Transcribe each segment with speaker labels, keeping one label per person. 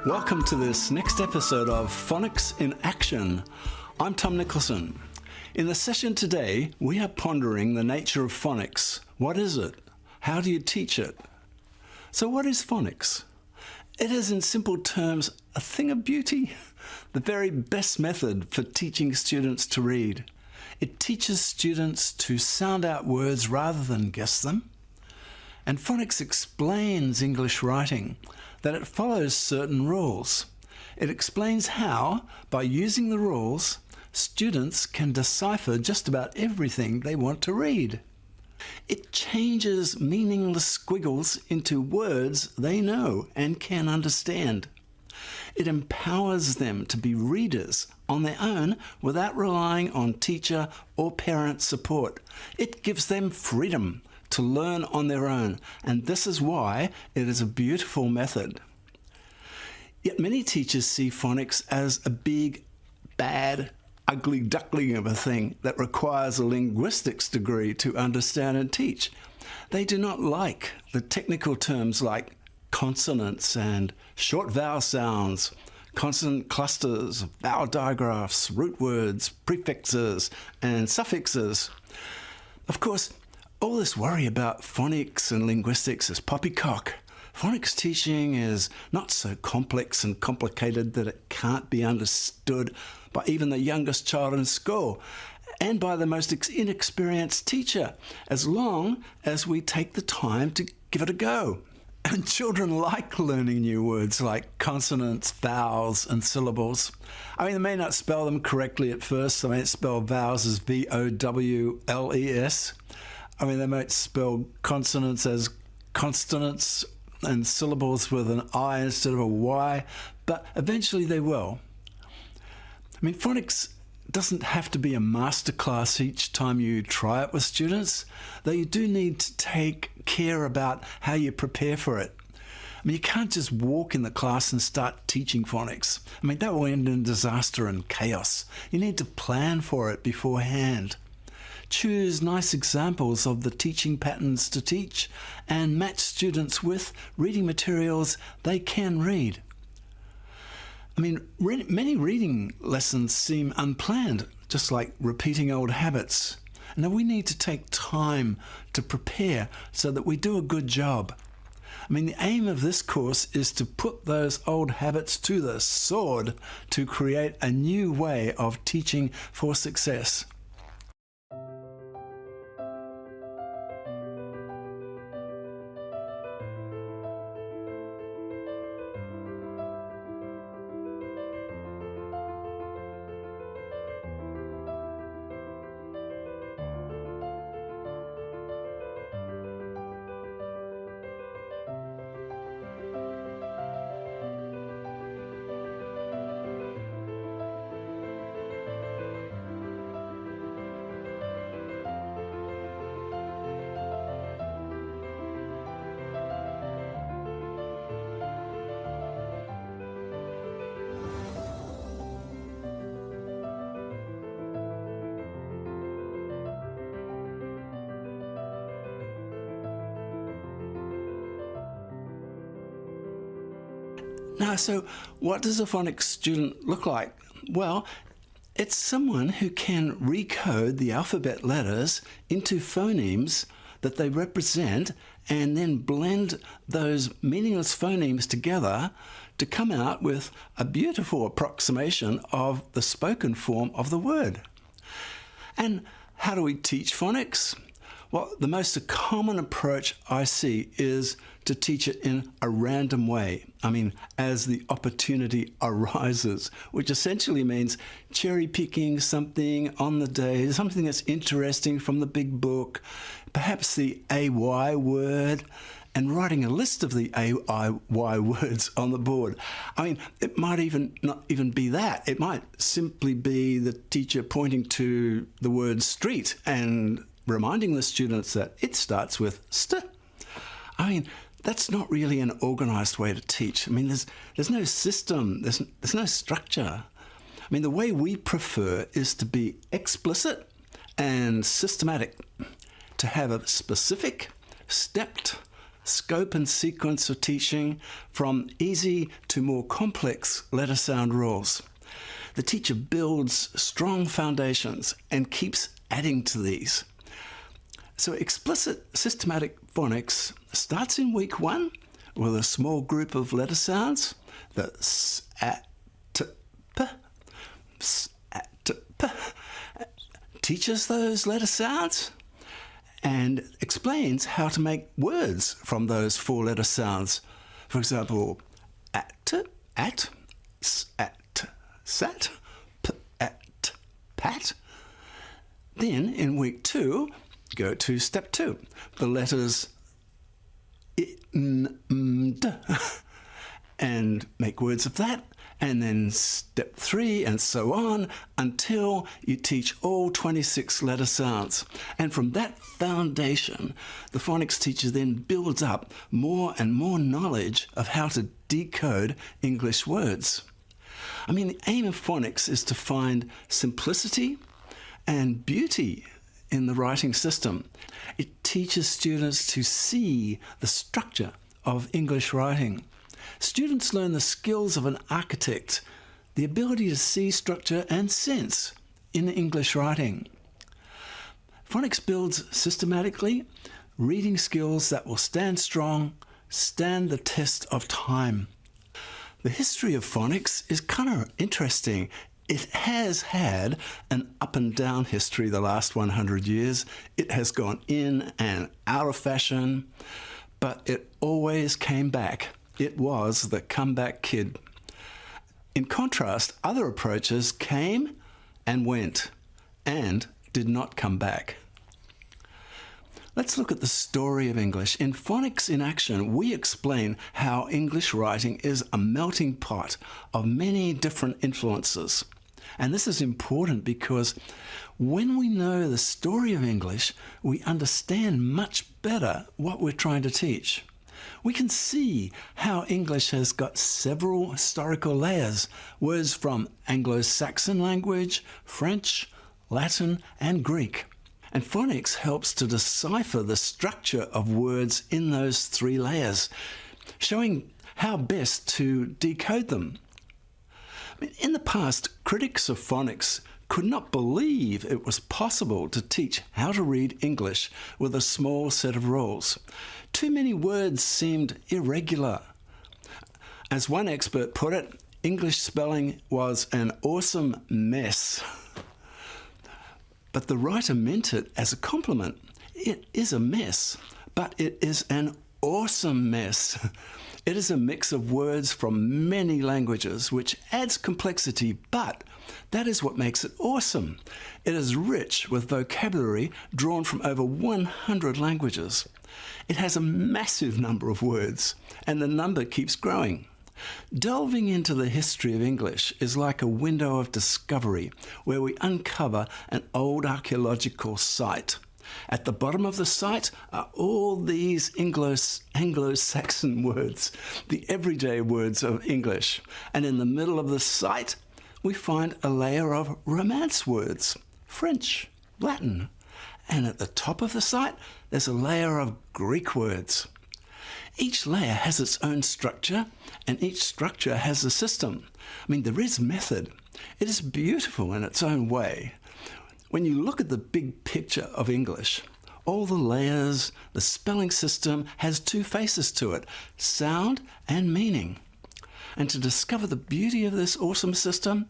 Speaker 1: Welcome to this next episode of Phonics in Action. I'm Tom Nicholson. In the session today, we are pondering the nature of phonics. What is it? How do you teach it? So what is phonics? It is, in simple terms, a thing of beauty, the very best method for teaching students to read. It teaches students to sound out words rather than guess them. And phonics explains English writing, that it follows certain rules. It explains how, by using the rules, students can decipher just about everything they want to read. It changes meaningless squiggles into words they know and can understand. It empowers them to be readers on their own without relying on teacher or parent support. It gives them freedom to learn on their own, and this is why it is a beautiful method. Yet many teachers see phonics as a big, bad, ugly duckling of a thing that requires a linguistics degree to understand and teach. They do not like the technical terms like consonants and short vowel sounds, consonant clusters, vowel digraphs, root words, prefixes, and suffixes. Of course, all this worry about phonics and linguistics is poppycock. Phonics teaching is not so complex and complicated that it can't be understood by even the youngest child in school and by the most inexperienced teacher, as long as we take the time to give it a go. And children like learning new words like consonants, vowels, and syllables. I mean, they may not spell them correctly at first. They may spell vowels as V-O-W-L-E-S. I mean, they might spell consonants as consonants and syllables with an I instead of a Y, but eventually they will. I mean, phonics doesn't have to be a masterclass each time you try it with students, though you do need to take care about how you prepare for it. I mean, you can't just walk in the class and start teaching phonics. I mean, that will end in disaster and chaos. You need to plan for it beforehand. Choose nice examples of the teaching patterns to teach and match students with reading materials they can read. I mean, many reading lessons seem unplanned, just like repeating old habits. Now, we need to take time to prepare so that we do a good job. I mean, the aim of this course is to put those old habits to the sword to create a new way of teaching for success. Now, so what does a phonics student look like? Well, it's someone who can recode the alphabet letters into phonemes that they represent and then blend those meaningless phonemes together to come out with a beautiful approximation of the spoken form of the word. And how do we teach phonics? Well, the most common approach I see is to teach it in a random way. I mean, as the opportunity arises, which essentially means cherry picking something on the day, something that's interesting from the big book, perhaps the AY word, and writing a list of the AY words on the board. I mean, it might not even be that. It might simply be the teacher pointing to the word street and reminding the students that it starts with st. I mean, that's not really an organized way to teach. I mean, there's no system, there's no structure. I mean, the way we prefer is to be explicit and systematic, to have a specific, stepped, scope and sequence of teaching from easy to more complex letter sound rules. The teacher builds strong foundations and keeps adding to these. So explicit systematic phonics starts in week 1 with a small group of letter sounds, the s, a, t, p, s, a, t, p, teaches those letter sounds and explains how to make words from those 4 letter sounds. For example, at, sat, sat, pat, pat. Then in week 2, go to step 2, the letters I, N, M, D, and make words of that. And then step 3 and so on until you teach all 26 letter sounds. And from that foundation, the phonics teacher then builds up more and more knowledge of how to decode English words. I mean, the aim of phonics is to find simplicity and beauty in the writing system. It teaches students to see the structure of English writing. Students learn the skills of an architect, the ability to see structure and sense in English writing. Phonics builds systematically reading skills that will stand strong, stand the test of time. The history of phonics is kind of interesting. It has had an up and down history the last 100 years. It has gone in and out of fashion, but it always came back. It was the comeback kid. In contrast, other approaches came and went and did not come back. Let's look at the story of English. In Phonics in Action, we explain how English writing is a melting pot of many different influences. And this is important because when we know the story of English, we understand much better what we're trying to teach. We can see how English has got several historical layers, words from Anglo-Saxon language, French, Latin, and Greek. And phonics helps to decipher the structure of words in those 3 layers, showing how best to decode them. In the past, critics of phonics could not believe it was possible to teach how to read English with a small set of rules. Too many words seemed irregular. As one expert put it, English spelling was an awesome mess. But the writer meant it as a compliment. It is a mess, but it is an awesome mess. It is a mix of words from many languages, which adds complexity, but that is what makes it awesome. It is rich with vocabulary drawn from over 100 languages. It has a massive number of words, and the number keeps growing. Delving into the history of English is like a window of discovery where we uncover an old archaeological site. At the bottom of the site are all these Anglo-Saxon words, the everyday words of English. And in the middle of the site, we find a layer of Romance words, French, Latin. And at the top of the site, there's a layer of Greek words. Each layer has its own structure, and each structure has a system. I mean, there is method. It is beautiful in its own way. When you look at the big picture of English, all the layers, the spelling system has 2 faces to it, sound and meaning. And to discover the beauty of this awesome system,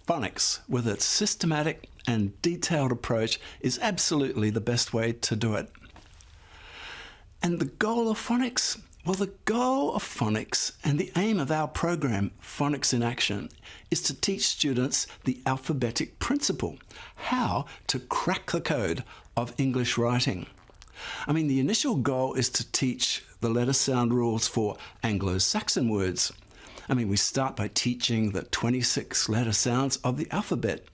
Speaker 1: phonics, with its systematic and detailed approach, is absolutely the best way to do it. And the goal of phonics? Well, the goal of phonics and the aim of our program, Phonics in Action, is to teach students the alphabetic principle, how to crack the code of English writing. I mean, the initial goal is to teach the letter sound rules for Anglo-Saxon words. I mean, we start by teaching the 26 letter sounds of the alphabet.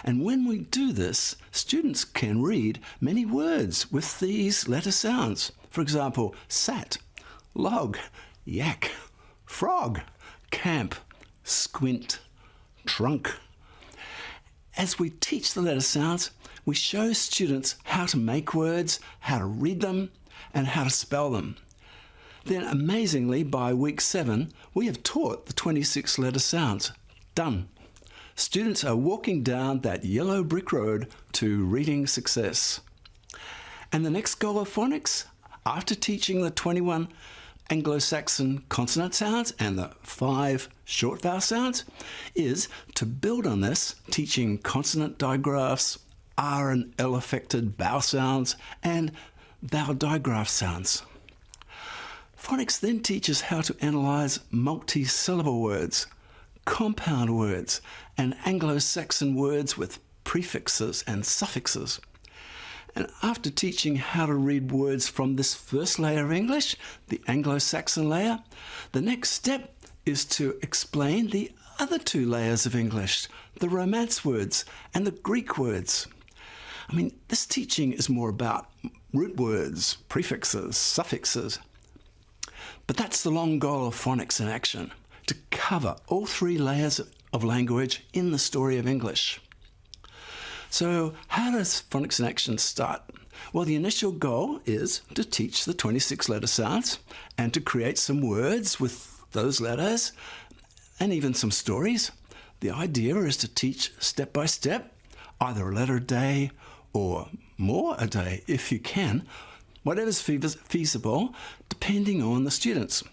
Speaker 1: And when we do this, students can read many words with these letter sounds. For example, sat, log, yak, frog, camp, squint, trunk. As we teach the letter sounds, we show students how to make words, how to read them, and how to spell them. Then amazingly, by week 7, we have taught the 26 letter sounds. Done. Students are walking down that yellow brick road to reading success. And the next goal of phonics, after teaching the 21 Anglo-Saxon consonant sounds and the 5 short vowel sounds, is to build on this, teaching consonant digraphs, R and L affected vowel sounds, and vowel digraph sounds. Phonics then teaches how to analyse multi-syllable words, compound words, and Anglo-Saxon words with prefixes and suffixes. And after teaching how to read words from this first layer of English, the Anglo-Saxon layer, the next step is to explain the other 2 layers of English, the Romance words and the Greek words. I mean, this teaching is more about root words, prefixes, suffixes. But that's the long goal of Phonics in Action, to cover all 3 layers of language in the story of English. So how does Phonics in Action start? Well, the initial goal is to teach the 26 letter sounds and to create some words with those letters and even some stories. The idea is to teach step by step, either a letter a day or more a day if you can, whatever's feasible, depending on the students.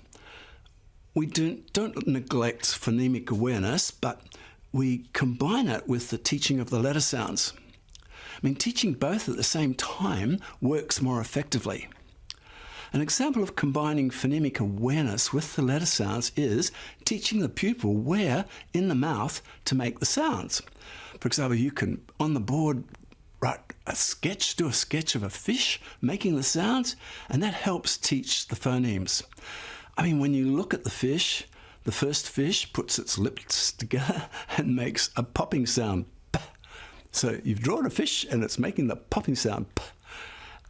Speaker 1: We don't neglect phonemic awareness, but we combine it with the teaching of the letter sounds. I mean, teaching both at the same time works more effectively. An example of combining phonemic awareness with the letter sounds is teaching the pupil where in the mouth to make the sounds. For example, you can, on the board, do a sketch of a fish making the sounds, and that helps teach the phonemes. I mean, when you look at the fish, the first fish puts its lips together and makes a popping sound. So you've drawn a fish and it's making the popping sound.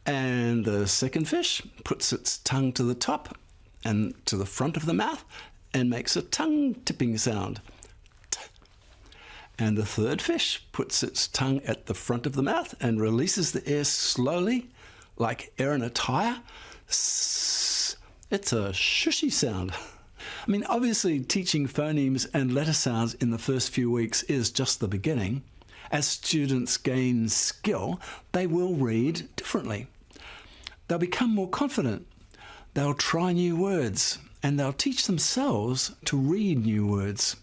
Speaker 1: And the second fish puts its tongue to the top and to the front of the mouth and makes a tongue tipping sound. And the third fish puts its tongue at the front of the mouth and releases the air slowly, like air in a tire. It's a shushy sound. I mean, obviously teaching phonemes and letter sounds in the first few weeks is just the beginning. As students gain skill, they will read differently. They'll become more confident. They'll try new words, and they'll teach themselves to read new words.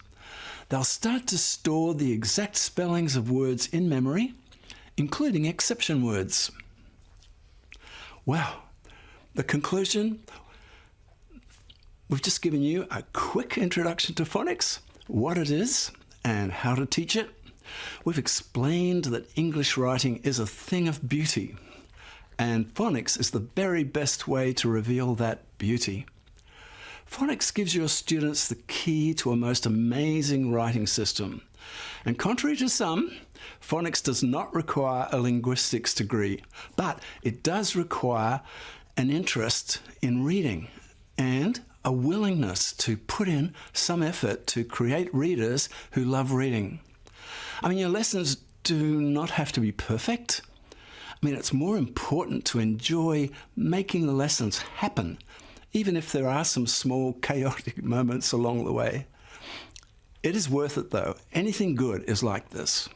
Speaker 1: They'll start to store the exact spellings of words in memory, including exception words. Wow, the conclusion: we've just given you a quick introduction to phonics, what it is and how to teach it. We've explained that English writing is a thing of beauty, and phonics is the very best way to reveal that beauty. Phonics gives your students the key to a most amazing writing system. And contrary to some, phonics does not require a linguistics degree, but it does require an interest in reading and a willingness to put in some effort to create readers who love reading. I mean, your lessons do not have to be perfect. I mean, it's more important to enjoy making the lessons happen, even if there are some small chaotic moments along the way. It is worth it though. Anything good is like this.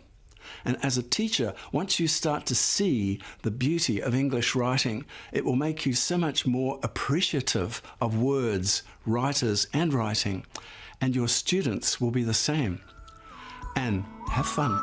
Speaker 1: And as a teacher, once you start to see the beauty of English writing, it will make you so much more appreciative of words, writers, and writing. And your students will be the same. And have fun.